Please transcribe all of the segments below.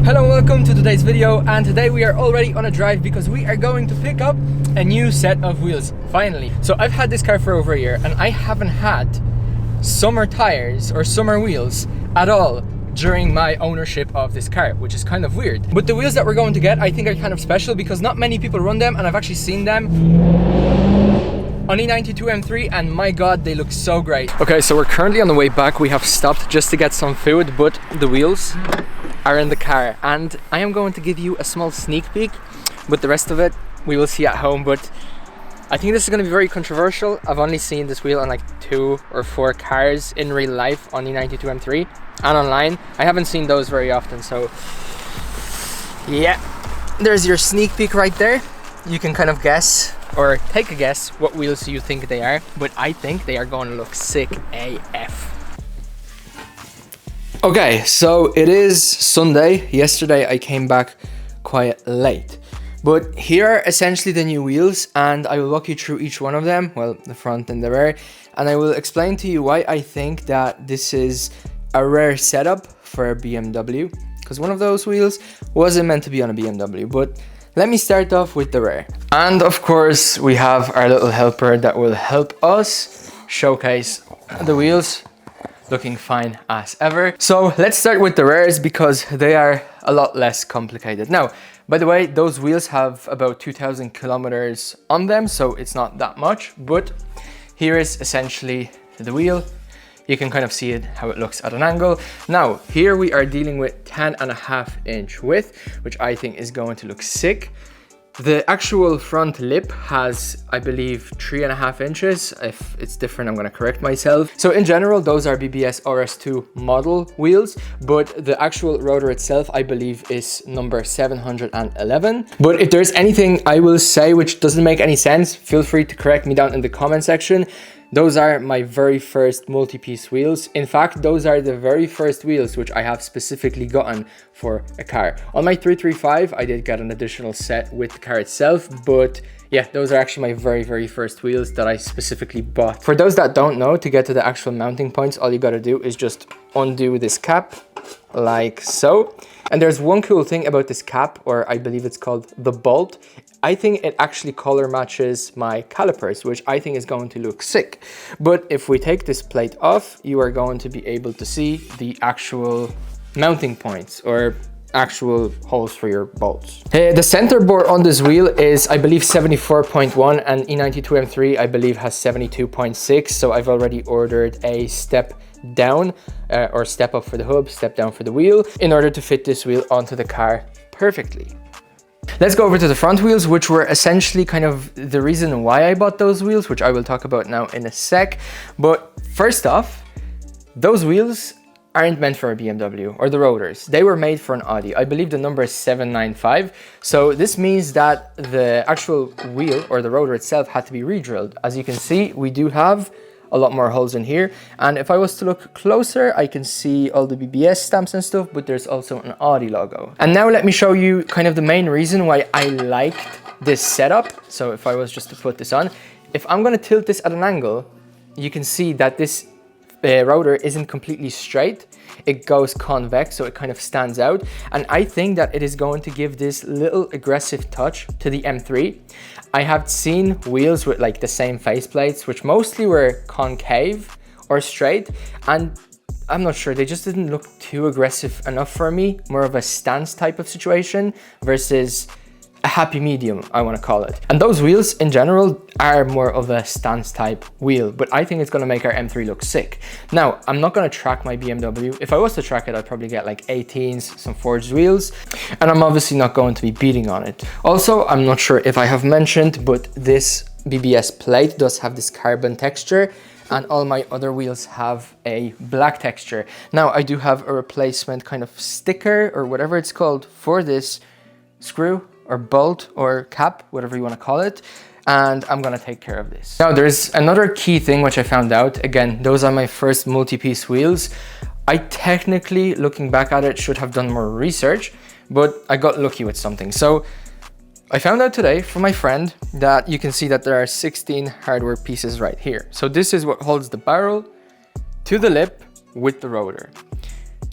Hello and welcome to today's video, and today we are already on a drive because we are going to pick up a new set of wheels, finally. So I've had this car for over a year and I haven't had summer tires or summer wheels at all during my ownership of this car, which is kind of weird. But the wheels that we're going to get I think are kind of special because not many people run them, and I've actually seen them on E92 M3 and my god, they look so great. Okay, so we're currently on the way back. We have stopped just to get some food, but the wheels are in the car and I am going to give you a small sneak peek, but the rest of it we will see at home. But I think this is going to be very controversial. I've only seen this wheel on like 2 or 4 cars in real life on E92 M3 and online. I haven't seen those very often, so yeah, there's your sneak peek right there. You can kind of guess or take a guess what wheels you think they are, but I think they are going to look sick AF. Okay, so it is Sunday. Yesterday I came back quite late, but here are essentially the new wheels and I will walk you through each one of them, well, the front and the rear, and I will explain to you why I think that this is a rare setup for a BMW, because one of those wheels wasn't meant to be on a BMW. But let me start off with the rear. And of course we have our little helper that will help us showcase the wheels, looking fine as ever. So let's start with the rears because they are a lot less complicated. Now, by the way, those wheels have about 2,000 kilometers on them, so it's not that much, but here is essentially the wheel. You can kind of see it, how it looks at an angle. Now, here we are dealing with 10.5-inch width, which I think is going to look sick. The actual front lip has, I believe, 3.5 inches. If it's different, I'm going to correct myself. So in general, those are BBS RS2 model wheels, but the actual rotor itself, I believe, is number 711. But if there's anything I will say which doesn't make any sense, feel free to correct me down in the comment section. Those are my very first multi-piece wheels. In fact, those are the very first wheels which I have specifically gotten for a car. On my 335, I did get an additional set with the car itself, but yeah, those are actually my very first wheels that I specifically bought. For those that don't know, to get to the actual mounting points, all you gotta do is just undo this cap like so. And there's one cool thing about this cap, or I believe it's called the bolt. I think it actually color matches my calipers, which I think is going to look sick. But if we take this plate off, you are going to be able to see the actual mounting points or actual holes for your bolts. The center bore on this wheel is, I believe, 74.1, and E92 M3 I believe has 72.6. So I've already ordered a step down or step up for the hub, step down for the wheel, in order to fit this wheel onto the car perfectly. Let's go over to the front wheels, which were essentially kind of the reason why I bought those wheels, which I will talk about now in a sec. But first off, those wheels aren't meant for a BMW, or the rotors. They were made for an Audi. I believe the number is 795. So this means that the actual wheel or the rotor itself had to be re-drilled. As you can see, we do have a lot more holes in here, and if I was to look closer, I can see all the BBS stamps and stuff, but there's also an Audi logo. And now let me show you kind of the main reason why I liked this setup. So if I was just to put this on, if I'm going to tilt this at an angle, you can see that this rotor isn't completely straight. It goes convex, so it kind of stands out, and I think that it is going to give this little aggressive touch to the M3. I have seen wheels with like the same faceplates, which mostly were concave or straight, and I'm not sure, they just didn't look too aggressive enough for me. More of a stance type of situation versus a happy medium, I want to call it. And those wheels in general are more of a stance type wheel, but I think it's going to make our M3 look sick. Now, I'm not going to track my BMW. If I was to track it, I'd probably get like 18s, some forged wheels, and I'm obviously not going to be beating on it. Also, I'm not sure if I have mentioned, but this BBS plate does have this carbon texture, and all my other wheels have a black texture. Now, I do have a replacement kind of sticker or whatever it's called for this screw or bolt or cap, whatever you want to call it, and I'm gonna take care of this. Now, there's another key thing which I found out. Again, those are my first multi-piece wheels. I technically, looking back at it, should have done more research, but I got lucky with something. So I found out today from my friend that you can see that there are 16 hardware pieces right here. So this is what holds the barrel to the lip with the rotor.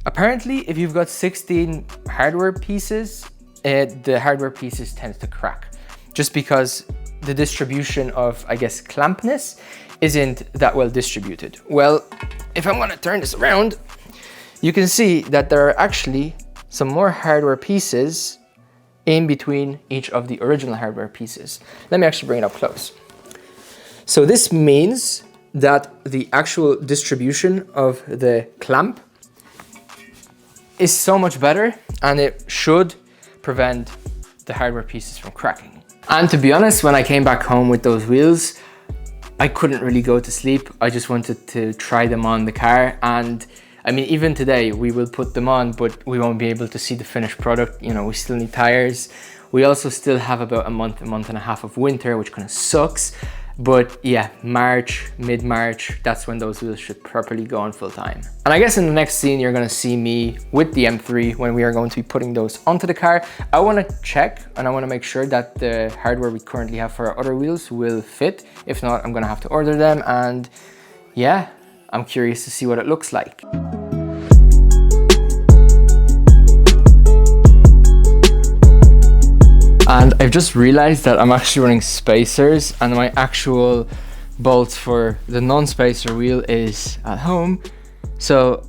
Apparently, if you've got 16 hardware pieces, the hardware pieces tend to crack, just because the distribution of, I guess, clampness isn't that well distributed. Well, if I'm gonna turn this around, you can see that there are actually some more hardware pieces in between each of the original hardware pieces. Let me actually bring it up close. So this means that the actual distribution of the clamp is so much better, and it should prevent the hardware pieces from cracking. And to be honest, when I came back home with those wheels, I couldn't really go to sleep. I just wanted to try them on the car. And I mean, even today we will put them on, but we won't be able to see the finished product. You know, we still need tires. We also still have about a month and a half of winter, which kind of sucks. But yeah, March, mid-March, that's when those wheels should properly go on full time. And I guess in the next scene, you're gonna see me with the M3 when we are going to be putting those onto the car. I wanna check and I wanna make sure that the hardware we currently have for our other wheels will fit. If not, I'm gonna have to order them. And yeah, I'm curious to see what it looks like. And I've just realized that I'm actually running spacers, and my actual bolts for the non-spacer wheel is at home. So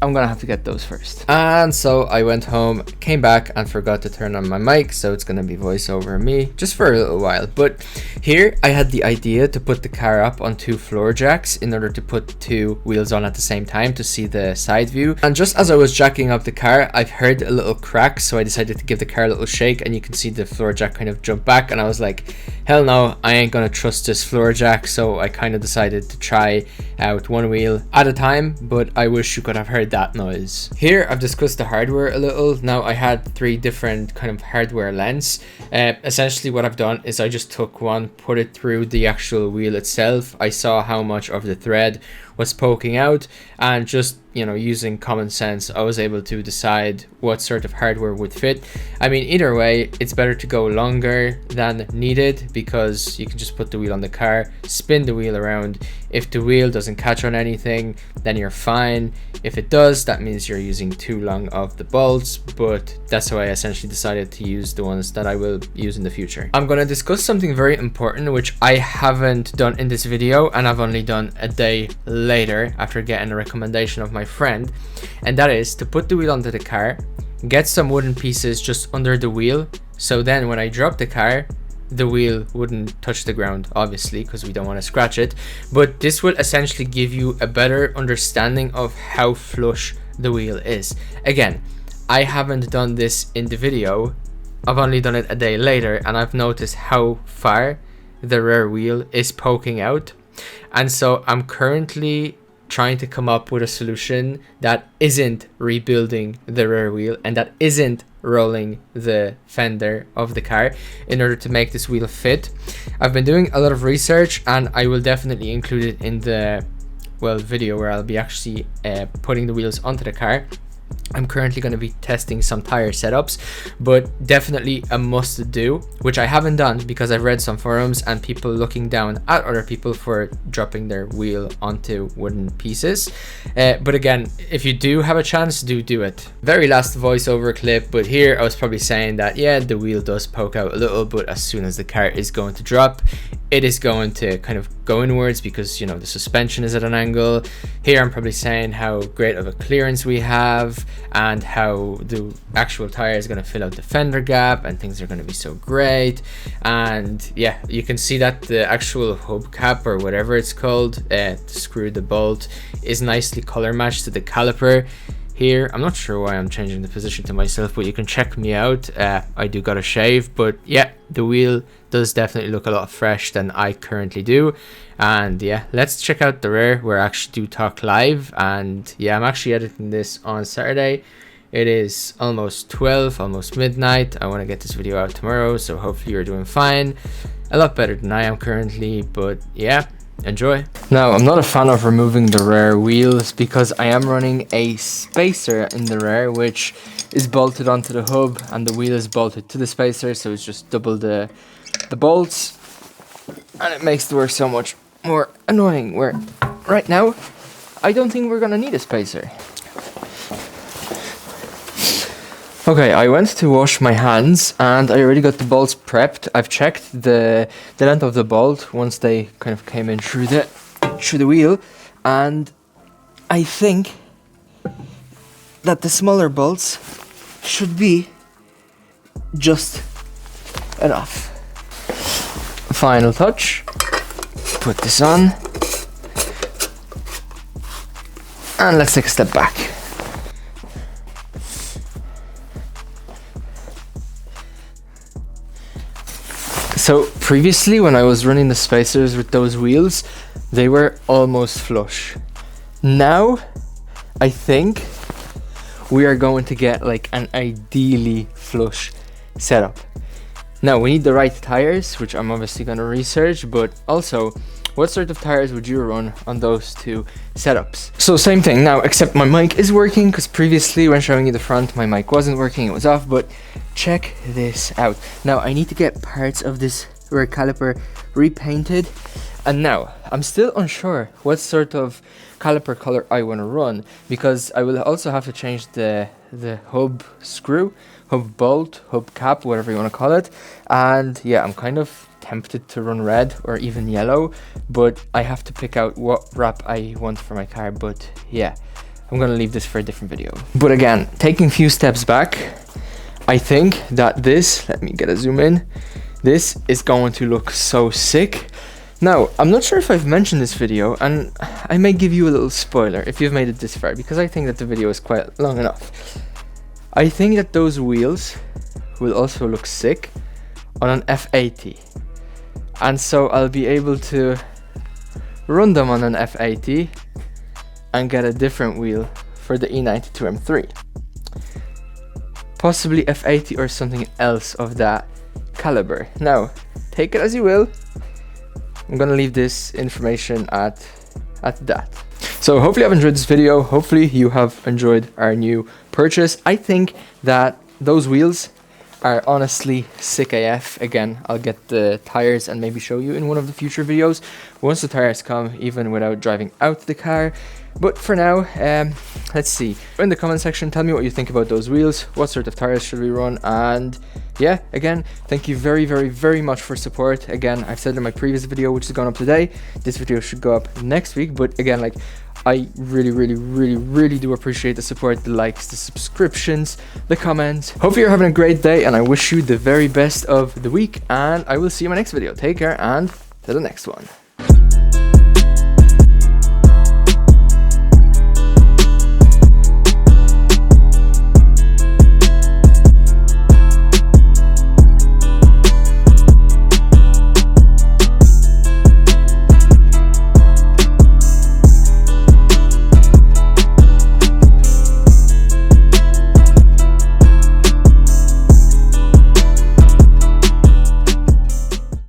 I'm gonna have to get those first. And so I went home, came back and forgot to turn on my mic, so it's gonna be voice over me just for a little while. But here I had the idea to put the car up on 2 floor jacks in order to put 2 wheels on at the same time to see the side view. And just as I was jacking up the car, I've heard a little crack, so I decided to give the car a little shake, and you can see the floor jack kind of jump back, and I was like, hell no, I ain't gonna trust this floor jack. So I kind of decided to try out 1 wheel at a time, but I wish you could have heard that noise. Here I've discussed the hardware a little. Now I had 3 different kind of hardware lengths. Essentially what I've done is I just took one, put it through the actual wheel itself. I saw how much of the thread was poking out, and just, you know, using common sense, I was able to decide what sort of hardware would fit. I mean, either way, it's better to go longer than needed, because you can just put the wheel on the car, spin the wheel around. If the wheel doesn't catch on anything, then you're fine. If it does, that means you're using too long of the bolts, but that's why I essentially decided to use the ones that I will use in the future. I'm going to discuss something very important, which I haven't done in this video, and I've only done a day later after getting a recommendation of my friend, and that is to put the wheel onto the car, get some wooden pieces just under the wheel, so then when I drop the car, the wheel wouldn't touch the ground, obviously, because we don't want to scratch it. But this will essentially give you a better understanding of how flush the wheel is. Again, I haven't done this in the video, I've only done it a day later, and I've noticed how far the rear wheel is poking out. And so I'm currently trying to come up with a solution that isn't rebuilding the rear wheel and that isn't rolling the fender of the car in order to make this wheel fit. I've been doing a lot of research, and I will definitely include it in the video where I'll be actually putting the wheels onto the car. I'm currently going to be testing some tire setups, but definitely a must do, which I haven't done because I've read some forums and people looking down at other people for dropping their wheel onto wooden pieces. But again, if you do have a chance, do it. Very last voiceover clip, but here I was probably saying that, yeah, the wheel does poke out a little, but as soon as the car is going to drop, it is going to kind of go inwards because, you know, the suspension is at an angle. Here I'm probably saying how great of a clearance we have and how the actual tire is going to fill out the fender gap and things are going to be so great. And yeah, you can see that the actual hubcap or whatever it's called to screw the bolt is nicely color matched to the caliper. Here, I'm not sure why I'm changing the position to myself, but you can check me out. I do got a shave, but yeah, the wheel does definitely look a lot fresh than I currently do. And yeah, let's check out the rear where I actually do talk live. And yeah, I'm actually editing this on Saturday. It is almost 12, almost midnight. I want to get this video out tomorrow, so hopefully you're doing fine. A lot better than I am currently, but yeah. Enjoy. Now, I'm not a fan of removing the rear wheels because I am running a spacer in the rear, which is bolted onto the hub, and the wheel is bolted to the spacer, so it's just double the bolts, and it makes the work so much more annoying. Where right now, I don't think we're gonna need a spacer. Okay, I went to wash my hands and I already got the bolts prepped. I've checked the length of the bolt once they kind of came in through the wheel, and I think that the smaller bolts should be just enough. Final touch. Put this on. And let's take a step back. So previously when I was running the spacers with those wheels, they were almost flush. Now, I think we are going to get like an ideally flush setup. Now we need the right tires, which I'm obviously going to research, but also what sort of tires would you run on those two setups? So same thing now, except my mic is working, because previously when showing you the front, my mic wasn't working, it was off, but check this out. Now I need to get parts of this rear caliper repainted, and now I'm still unsure what sort of caliper color I want to run, because I will also have to change the hub screw, hub bolt, hub cap, whatever you want to call it. And yeah, I'm kind of tempted to run red or even yellow, but I have to pick out what wrap I want for my car. But yeah, I'm gonna leave this for a different video. But again, taking a few steps back, I think that this, let me get a zoom in, this is going to look so sick. Now, I'm not sure if I've mentioned this video, and I may give you a little spoiler if you've made it this far, because I think that the video is quite long enough. I think that those wheels will also look sick on an F80. And so I'll be able to run them on an F80 and get a different wheel for the E92 M3. Possibly F80 or something else of that caliber. Now, take it as you will. I'm gonna leave this information at that. So hopefully you've enjoyed this video. Hopefully you have enjoyed our new purchase. I think that those wheels are honestly sick AF. Again, I'll get the tires and maybe show you in one of the future videos once the tires come, even without driving out the car. But for now, let's see. In the comment section, tell me what you think about those wheels. What sort of tires should we run? And yeah, again, thank you very, very, very much for support. Again, I've said in my previous video, which has gone up today, this video should go up next week. But again, like, I really, really, really, really do appreciate the support, the likes, the subscriptions, the comments. Hopefully you're having a great day, and I wish you the very best of the week. And I will see you in my next video. Take care, and to the next one.